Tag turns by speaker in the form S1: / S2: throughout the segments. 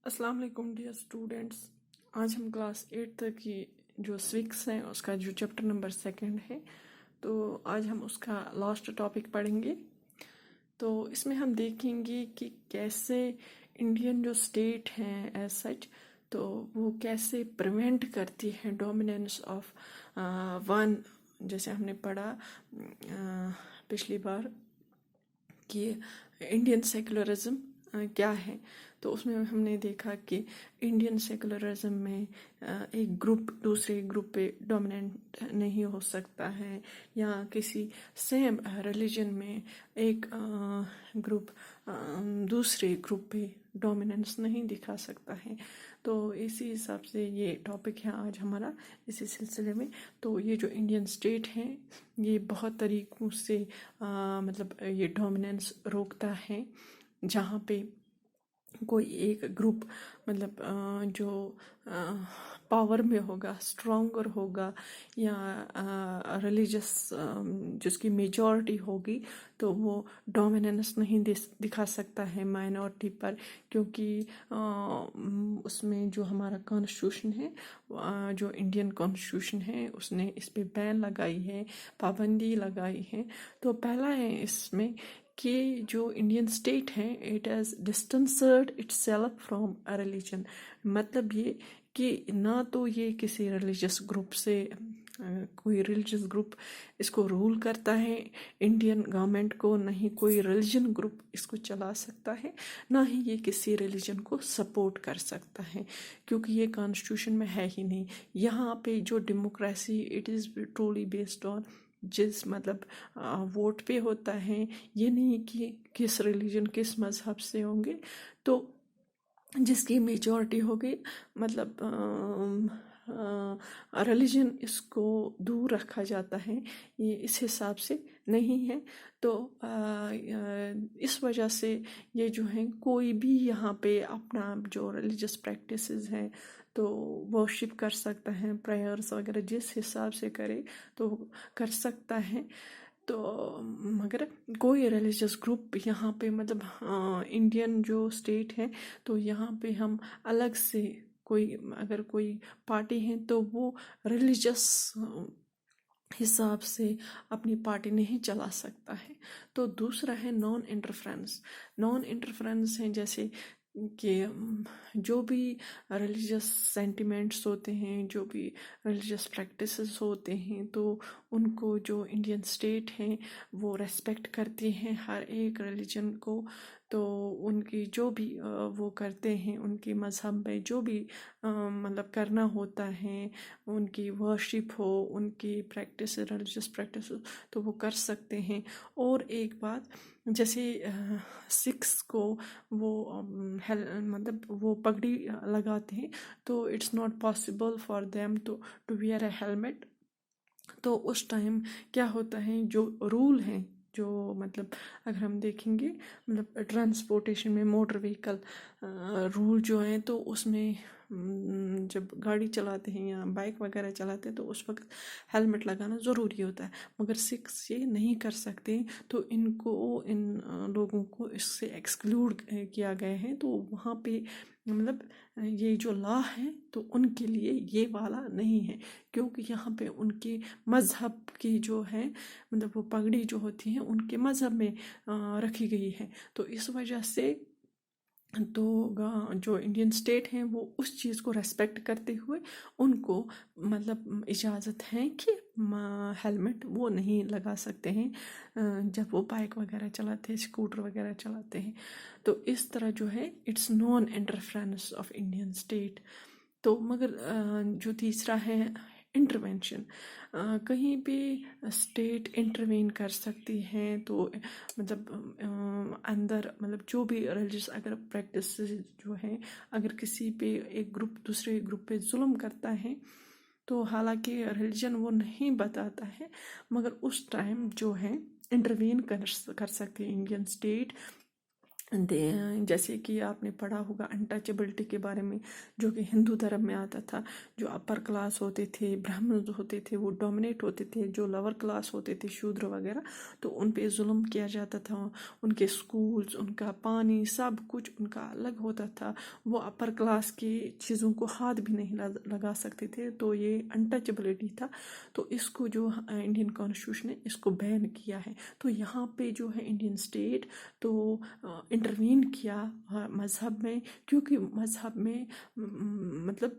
S1: अस्सलाम वालेकुम dear students. आज हम क्लास 8 तक की जो सिविक्स है उसका जो चैप्टर नंबर 2 है, तो आज हम उसका लास्ट टॉपिक पढ़ेंगे। तो इसमें हम देखेंगे कि कैसे इंडियन जो स्टेट हैं एज सच, तो वो कैसे प्रिवेंट करती है डोमिनेंस ऑफ वन। जैसे हमने पढ़ा पिछली बार कि इंडियन सेकुलरिज्म क्या है, तो उसमें हमने देखा कि इंडियन सेकुलरिज्म में एक ग्रुप दूसरे ग्रुप पे डोमिनेंट नहीं हो सकता है, या किसी सेम रिलीजन में एक ग्रुप दूसरे ग्रुप पे डोमिनेंस नहीं दिखा सकता है। तो इसी हिसाब से ये टॉपिक है आज हमारा इसी सिलसिले में। तो ये जो इंडियन स्टेट है ये बहुत तरीक़ों से मतलब ये डोमिनेंस रोकता है। जहाँ पे कोई एक ग्रुप मतलब जो पावर में होगा, स्ट्रॉन्गर होगा, या रिलीजियस जिसकी मेजॉरिटी होगी, तो वो डोमिनेंस नहीं दिखा सकता है माइनॉरिटी पर, क्योंकि उसमें जो हमारा कॉन्स्टिट्यूशन है, जो इंडियन कॉन्स्टिट्यूशन है, उसने इस पे बैन लगाई है, पाबंदी लगाई है। तो पहला है इसमें कि जो इंडियन स्टेट है it has distanced itself from a religion. मतलब ये कि ना तो ये किसी रिलीजियस ग्रुप से कोई रिलीजियस ग्रुप इसको रूल करता है इंडियन गवर्नमेंट को, नहीं कोई रिलीजन ग्रुप इसको चला सकता है, ना ही ये किसी रिलीजन को सपोर्ट कर सकता है, क्योंकि ये कॉन्स्टिट्यूशन में है ही नहीं। यहाँ पे जो democracy it is truly based on जिस मतलब वोट पे होता है, ये नहीं कि किस रिलीजन किस मज़हब से होंगे, तो जिसकी मेजॉरिटी होगी मतलब रिलीजन इसको दूर रखा जाता है, ये इस हिसाब से नहीं है। तो इस वजह से ये जो है कोई भी यहाँ पे अपना जो रिलीजियस प्रैक्टिसेस हैं तो वर्शिप कर सकता है, प्रेयर्स वगैरह जिस हिसाब से करे तो कर सकता है। तो मगर कोई रिलीजियस ग्रुप यहाँ पे मतलब इंडियन जो स्टेट है, तो यहाँ पे हम अलग से कोई अगर कोई पार्टी है तो वो रिलीजियस हिसाब से अपनी पार्टी नहीं चला सकता है। तो दूसरा है नॉन इंटरफ्रेंस। नॉन इंटरफ्रेंस है जैसे कि जो भी रिलीजियस सेंटिमेंट्स होते हैं, जो भी रिलीजियस प्रैक्टिसेस होते हैं, तो उनको जो इंडियन स्टेट हैं वो रेस्पेक्ट करती हैं हर एक रिलीजन को। तो उनकी जो भी वो करते हैं, उनके मज़हब में जो भी मतलब करना होता है, उनकी वर्शिप हो, उनकी प्रैक्टिस रिलीजियस प्रैक्टिस हो, तो वो कर सकते हैं। और एक बात जैसे सिक्स को वो मतलब वो पगड़ी लगाते हैं, तो it's not possible for them to wear a helmet. तो उस टाइम क्या होता है, जो रूल हैं जो मतलब अगर हम देखेंगे मतलब ट्रांसपोर्टेशन में मोटर व्हीकल रूल जो हैं, तो उसमें जब गाड़ी चलाते हैं या बाइक वगैरह चलाते हैं तो उस वक्त हेलमेट लगाना ज़रूरी होता है, मगर सिक्स ये नहीं कर सकते। तो इनको इन लोगों को इससे एक्सक्लूड किया गया है। तो वहाँ पे मतलब ये जो लॉ है तो उनके लिए ये वाला नहीं है, क्योंकि यहाँ पे उनके मज़हब की जो है मतलब वो पगड़ी जो होती है उनके मज़हब में रखी गई है। तो इस वजह से तो जो इंडियन स्टेट हैं वो उस चीज़ को रेस्पेक्ट करते हुए उनको मतलब इजाज़त है कि हेलमेट वो नहीं लगा सकते हैं जब वो बाइक वगैरह चलाते हैं, स्कूटर वगैरह चलाते हैं। तो इस तरह जो है it's non interference of Indian state. तो मगर जो तीसरा है इंटरवेंशन, कहीं भी स्टेट इंटरवेन कर सकती है। तो मतलब अंदर मतलब जो भी रिलीजियस अगर प्रैक्टिस जो है, अगर किसी पे एक ग्रुप दूसरे ग्रुप पे जुल्म करता है, तो हालांकि रिलीजन वो नहीं बताता है, मगर उस टाइम जो है इंटरवेन कर सकती है इंडियन स्टेट। جیسے کہ آپ نے پڑھا ہوگا انٹچبلٹی کے بارے میں، جو کہ ہندو دھرم میں آتا تھا. جو اپر کلاس ہوتے تھے، برہمنز ہوتے تھے، وہ ڈومینیٹ ہوتے تھے. جو لور کلاس ہوتے تھے، شودر وغیرہ، تو ان پہ ظلم کیا جاتا تھا. ان کے سکولز، ان کا پانی، سب کچھ ان کا الگ ہوتا تھا. وہ اپر کلاس کی چیزوں کو ہاتھ بھی نہیں لگا سکتے تھے. تو یہ انٹچبلٹی تھا. تو اس کو جو انڈین کانسٹیٹیوشن نے اس کو بین کیا ہے. تو یہاں پہ جو ہے انڈین اسٹیٹ تو انٹروین کیا مذہب میں، کیونکہ مذہب میں مطلب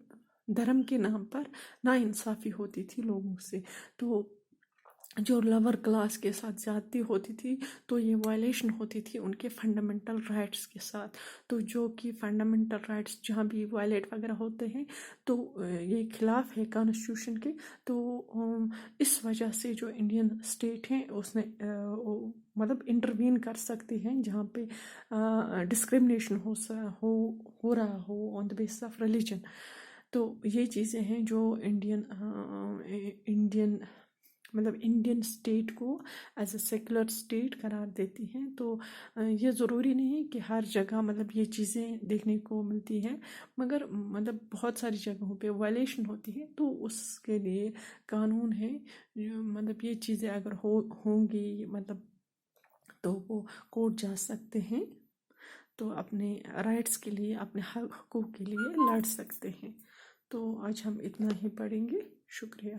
S1: دھرم کے نام پر ناانصافی ہوتی تھی لوگوں سے. تو جو لور کلاس کے ساتھ زیادتی ہوتی تھی، تو یہ وائلیشن ہوتی تھی ان کے فنڈامنٹل رائٹس کے ساتھ. تو جو کہ فنڈامنٹل رائٹس جہاں بھی وائلیٹ وغیرہ ہوتے ہیں، تو یہ خلاف ہے کانسٹیٹیوشن کے. تو اس وجہ سے جو انڈین اسٹیٹ ہیں اس نے مطلب انٹروین کر سکتی ہیں جہاں پہ ڈسکرمنیشن ہو رہا ہو آن دا بیسس آف ریلیجن. تو یہ چیزیں ہیں جو انڈین مطلب انڈین اسٹیٹ کو ایز اے سیکولر اسٹیٹ قرار دیتی ہیں. تو یہ ضروری نہیں کہ ہر جگہ مطلب یہ چیزیں دیکھنے کو ملتی ہیں، مگر مطلب بہت ساری جگہوں پہ وائلیشن ہوتی ہے. تو اس کے لیے قانون ہے. مطلب یہ چیزیں اگر ہوں گی مطلب تو وہ کورٹ جا سکتے ہیں، تو اپنے رائٹس کے لیے، اپنے حقوق کے لیے لڑ سکتے ہیں. تو آج ہم اتنا ہی پڑھیں گے. شکریہ.